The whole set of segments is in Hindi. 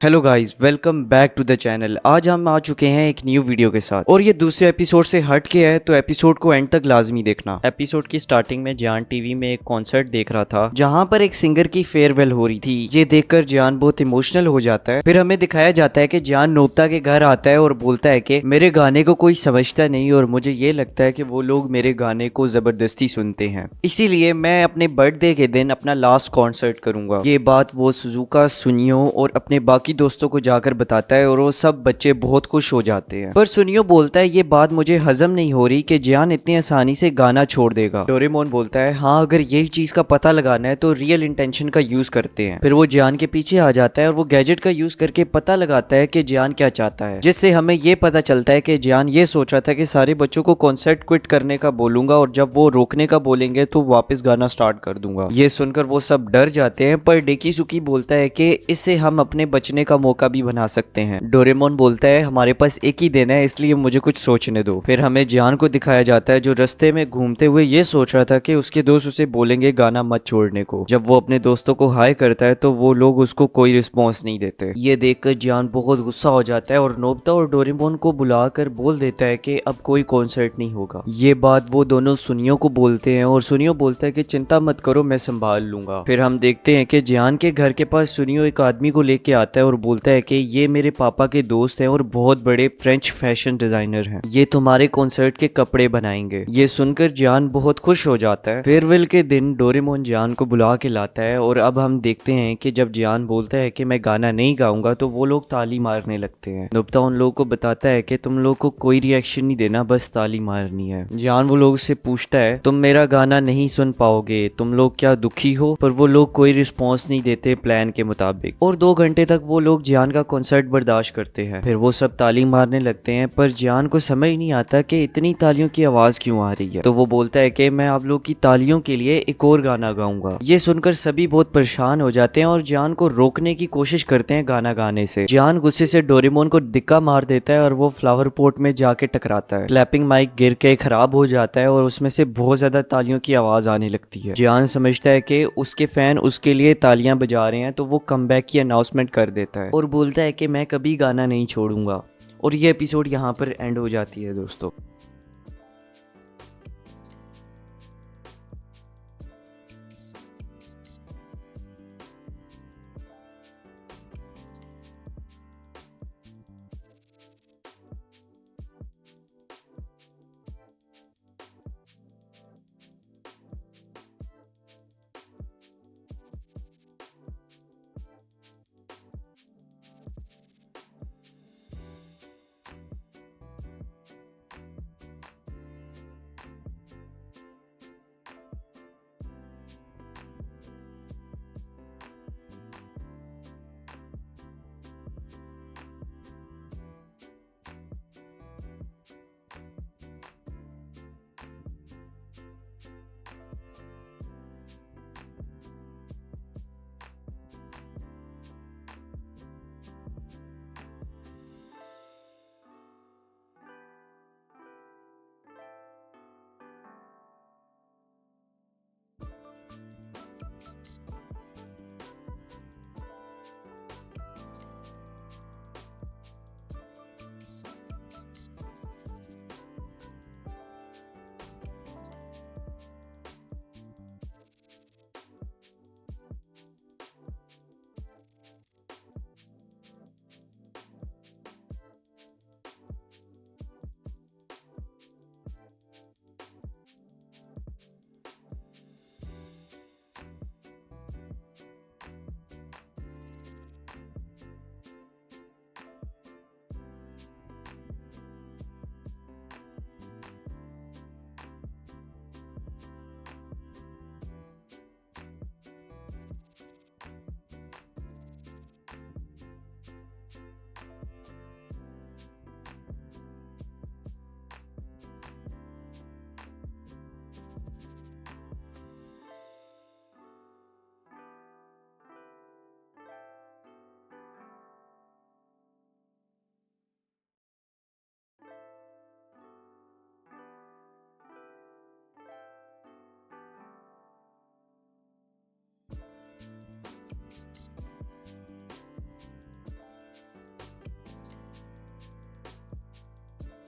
Hello guys, welcome back to the channel. आज हम आ चुके हैं एक न्यू वीडियो के साथ और ये दूसरे एपिसोड से हट के है, तो एपिसोड को एंड तक लाजमी देखना। एपिसोड की स्टार्टिंग में जान टीवी में एक कॉन्सर्ट देख रहा था जहाँ पर एक सिंगर की फेयरवेल हो रही थी। ये देखकर जान बहुत इमोशनल हो जाता है। फिर हमें दिखाया जाता है कि जान नोबिता के घर आता है और बोलता है कि मेरे गाने को कोई समझता नहीं और मुझे ये लगता है कि वो लोग मेरे गाने को जबरदस्ती सुनते हैं, इसीलिए मैं अपने बर्थडे के दिन अपना लास्ट कॉन्सर्ट करूंगा। ये बात वो सुजुका, सुनियो और अपने बाकी दोस्तों को जाकर बताता है और वो सब बच्चे बहुत खुश हो जाते हैं। पर सुनियो बोलता है ये बात मुझे हजम नहीं हो रही कि जियान इतनी आसानी से गाना छोड़ देगा। डोरेमोन बोलता है हाँ, अगर यही चीज का पता लगाना है तो रियल इंटेंशन का यूज करते हैं। फिर वो जियान के पीछे आ जाता है और वो गैजेट का यूज करके पता लगाता है कि जियान क्या चाहता है, जिससे हमें ये पता चलता है कि जियान ये सोच रहा था कि सारे बच्चों को कॉन्सर्ट क्विट करने का बोलूंगा और जब वो रोकने का बोलेंगे तो वापस गाना स्टार्ट कर दूंगा। ये सुनकर वो सब डर जाते हैं, पर डेकिसुकी बोलता है कि इससे हम अपने बचने का मौका भी बना सकते हैं। डोरेमोन बोलता है हमारे पास एक ही दिन है, इसलिए मुझे कुछ सोचने दो। फिर हमें जियान को दिखाया जाता है जो रास्ते में घूमते हुए ये सोच रहा था कि उसके दोस्त उसे बोलेंगे गाना मत छोड़ने को। जब वो अपने दोस्तों को हाय करता है तो वो लोग उसको कोई रिस्पॉन्स नहीं देते। ये देखकर जियान बहुत गुस्सा हो जाता है और नोबिता और डोरेमोन को बुलाकर बोल देता है कि अब कोई कॉन्सर्ट नहीं होगा। ये बात वो दोनों सुनियो को बोलते हैं और सुनियो बोलता है कि चिंता मत करो, मैं संभाल लूंगा। फिर हम देखते हैं कि जियान के घर के पास सुनियो एक आदमी को लेके आता है और बोलता है कि ये मेरे पापा के दोस्त हैं और बहुत बड़े फ्रेंच फैशन डिजाइनर हैं, ये तुम्हारे कॉन्सर्ट के कपड़े बनाएंगे। ये सुनकर जियान बहुत खुश हो जाता है। फेयरवेल के दिन डोरेमोन जियान को बुला के लाता है और अब हम देखते हैं कि जब जियान बोलता है कि मैं गाना नहीं गाऊंगा तो वो लोग ताली मारने लगते हैं। नोबिता उन लोगों को बताता है कि तुम लोग को कोई रिएक्शन नहीं देना, बस ताली मारनी है। जियान वो लोग से पूछता है तुम मेरा गाना नहीं सुन पाओगे, तुम लोग क्या दुखी हो? पर वो लोग कोई रिस्पॉन्स नहीं देते प्लान के मुताबिक और 2 घंटे तक वो लोग जियान का कॉन्सर्ट बर्दाश्त करते हैं। फिर वो सब ताली मारने लगते हैं, पर जियान को समझ नहीं आता कि इतनी तालियों की आवाज क्यों आ रही है। तो वो बोलता है कि मैं आप लोग की तालियों के लिए एक और गाना गाऊंगा। ये सुनकर सभी बहुत परेशान हो जाते हैं और जियान को रोकने की कोशिश करते हैं गाना गाने से। जियान गुस्से से डोरेमोन को दिक्का मार देता है और वो फ्लावर पॉट में जाके टकराता है। क्लैपिंग माइक गिर के खराब हो जाता है और उसमें से बहुत ज्यादा तालियों की आवाज आने लगती है। जियान समझता है कि उसके फैन उसके लिए तालियां बजा रहे हैं, तो वो कमबैक की अनाउंसमेंट कर देता है और बोलता है कि मैं कभी गाना नहीं छोड़ूंगा। और ये एपिसोड यहाँ पर एंड हो जाती है दोस्तों।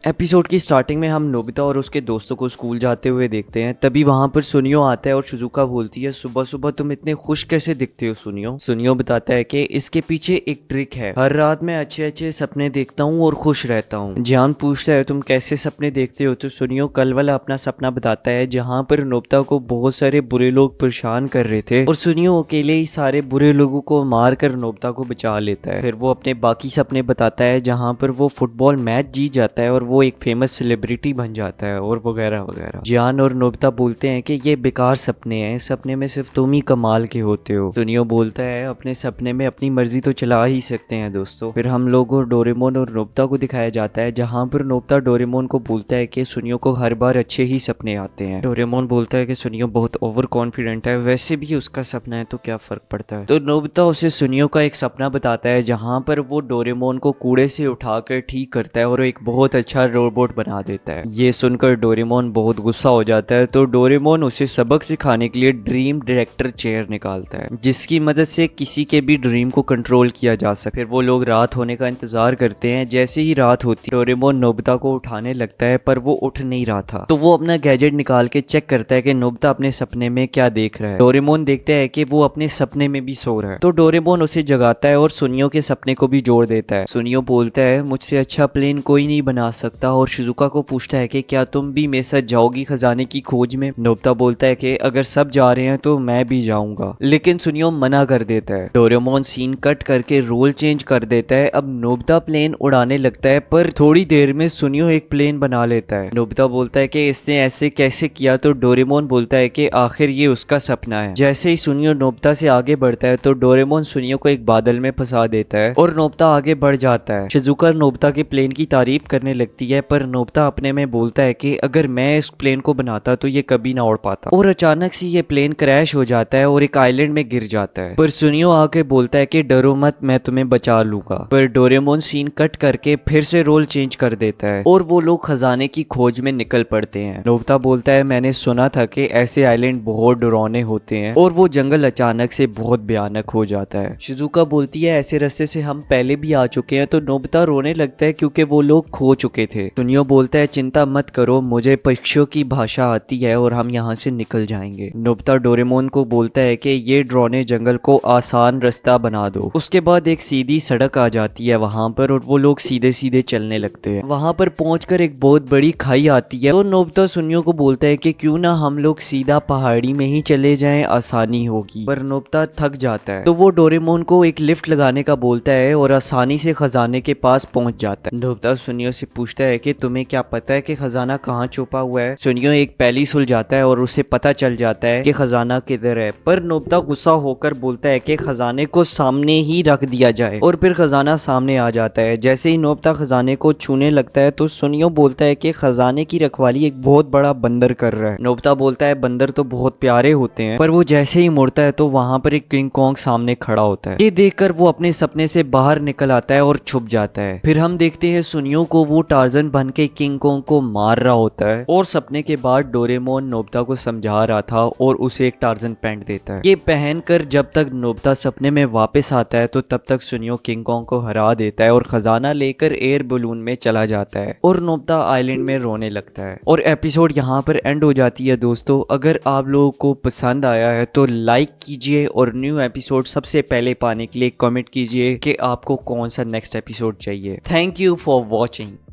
एपिसोड की स्टार्टिंग में हम नोबिता और उसके दोस्तों को स्कूल जाते हुए देखते हैं। तभी वहां पर सुनियो आता है और शिजुका बोलती है, सुबह सुबह तुम इतने खुश कैसे दिखते हो सुनियो। सुनियो बताता है कि इसके पीछे एक ट्रिक है, हर रात मैं अच्छे अच्छे सपने देखता हूँ और खुश रहता हूँ। जियान पूछता है तुम कैसे सपने देखते हो, तो सुनियो कल वाला अपना सपना बताता है जहाँ पर नोबिता को बहुत सारे बुरे लोग परेशान कर रहे थे और सुनियो अकेले ही सारे बुरे लोगों को मार कर नोबिता को बचा लेता है। फिर वो अपने बाकी सपने बताता है जहाँ पर वो फुटबॉल मैच जीत जाता है और वो एक फेमस सेलिब्रिटी बन जाता है और वगैरह वगैरह। जियान और नोबिता बोलते हैं कि ये बेकार सपने हैं, सपने में सिर्फ तुम ही कमाल के होते हो। सुनियो बोलता है अपने सपने में अपनी मर्जी तो चला ही सकते हैं दोस्तों। फिर हम लोग और डोरेमोन और नोबिता को दिखाया जाता है जहाँ पर नोबिता डोरेमोन को बोलता है कि सुनियो को हर बार अच्छे ही सपने आते हैं। डोरेमोन बोलता है कि सुनियो बहुत ओवर कॉन्फिडेंट है, वैसे भी उसका सपना है तो क्या फर्क पड़ता है। तो नोबिता उसे सुनियो का एक सपना बताता है जहाँ पर वो डोरेमोन को कूड़े से उठाकर ठीक करता है और एक बहुत अच्छा रोबोट बना देता है। ये सुनकर डोरेमोन बहुत गुस्सा हो जाता है, तो डोरेमोन उसे सबक सिखाने के लिए ड्रीम डायरेक्टर चेयर निकालता है जिसकी मदद से किसी के भी ड्रीम को कंट्रोल किया जा सके। फिर वो लोग रात होने का इंतजार करते हैं। जैसे ही रात होती है डोरेमोन नोबिता को उठाने लगता है पर वो उठ नहीं रहा था, तो वो अपना गैजेट निकाल के चेक करता है कि नोबिता अपने सपने में क्या देख रहा है। डोरेमोन देखता है कि वो अपने सपने में भी सो रहा है, तो डोरेमोन उसे जगाता है और सुनियो के सपने को भी जोड़ देता है। सुनियो बोलता है मुझसे अच्छा प्लेन कोई नहीं बना सकता और शिजुका को पूछता है कि क्या तुम भी मेरे साथ जाओगी खजाने की खोज में। नोबिता बोलता है कि अगर सब जा रहे हैं तो मैं भी जाऊंगा, लेकिन सुनियो मना कर देता है। डोरेमोन सीन कट करके रोल चेंज कर देता है। अब नोबिता प्लेन उड़ाने लगता है पर थोड़ी देर में सुनियो एक प्लेन बना लेता है। नोबिता बोलता है कि इसने ऐसे कैसे किया, तो डोरेमोन बोलता है कि आखिर ये उसका सपना है। जैसे ही सुनियो नोबिता से आगे बढ़ता है तो डोरेमोन सुनियो को एक बादल में फंसा देता है और नोबिता आगे बढ़ जाता है। शिजुका नोबिता के प्लेन की तारीफ करने लगती है पर नोबिता अपने में बोलता है कि अगर मैं इस प्लेन को बनाता तो ये कभी ना उड़ पाता। और अचानक से ये प्लेन क्रैश हो जाता है और एक आइलैंड में गिर जाता है। पर सुनियो आके बोलता है कि डरो मत, मैं तुम्हें बचा लूंगा। पर डोरेमोन सीन कट करके फिर से रोल चेंज कर देता है और वो लोग खजाने की खोज में निकल पड़ते हैं। नोबिता बोलता है मैंने सुना था कि ऐसे आइलैंड बहुत डरावने होते हैं और वो जंगल अचानक से बहुत भयानक हो जाता है। शिजुका बोलती है ऐसे रास्ते से हम पहले भी आ चुके हैं, तो नोबिता रोने लगता है क्योंकि वो लोग खो चुके थे। सुनियो बोलता है चिंता मत करो, मुझे पक्षियों की भाषा आती है और हम यहाँ से निकल जाएंगे। नोबिता डोरेमोन को बोलता है कि ये डरावने जंगल को आसान रास्ता बना दो। उसके बाद एक सीधी सड़क आ जाती है वहां पर और वो लोग सीधे सीधे चलने लगते हैं। वहां पर पहुंचकर एक बहुत बड़ी खाई आती है, तो नोबिता सुनियो को बोलता है कि क्यों ना हम लोग सीधा पहाड़ी में ही चले जाएं, आसानी होगी। पर नोबिता थक जाता है, तो वो डोरेमोन को एक लिफ्ट लगाने का बोलता है और आसानी से खजाने के पास पहुंच जाता है। नोबिता सुनियो से पूछता है कि तुम्हें क्या पता है कि खजाना कहाँ छुपा हुआ है। सुनियो एक पहेली सुलझ जाता है और उसे पता चल जाता है कि खजाना किधर है। पर नोबिता गुस्सा होकर बोलता है कि खजाने को सामने ही रख दिया जाए और फिर खजाना सामने आ जाता है। जैसे ही नोबिता खजाने को छूने लगता है तो सुनियो बोलता है कि खजाने की रखवाली एक बहुत बड़ा बंदर कर रहा है। नोबिता बोलता है बंदर तो बहुत प्यारे होते हैं, पर वो जैसे ही मुड़ता है तो वहां पर एक किंग कॉन्ग सामने खड़ा होता है। ये देखकर वो अपने सपने से बाहर निकल आता है और छुप जाता है। फिर हम देखते हैं सुनियो को वो टार्जन बन के किंग कॉन्ग को मार रहा होता है और सपने के बाद डोरेमोन नोबिता को समझा रहा था और उसे एक टार्जन पैंट देता है। ये पहनकर जब तक नोबिता सपने में वापस आता है तो तब तक सुनियो किंग कॉन्ग को हरा देता है और खजाना लेकर एयर बलून में चला जाता है और नोबिता आइलैंड में रोने लगता है। और एपिसोड यहाँ पर एंड हो जाती है दोस्तों। अगर आप लोगों को पसंद आया है तो लाइक कीजिए और न्यू एपिसोड सबसे पहले पाने के लिए कमेंट कीजिए कि आपको कौन सा नेक्स्ट एपिसोड चाहिए। Thank you for watching.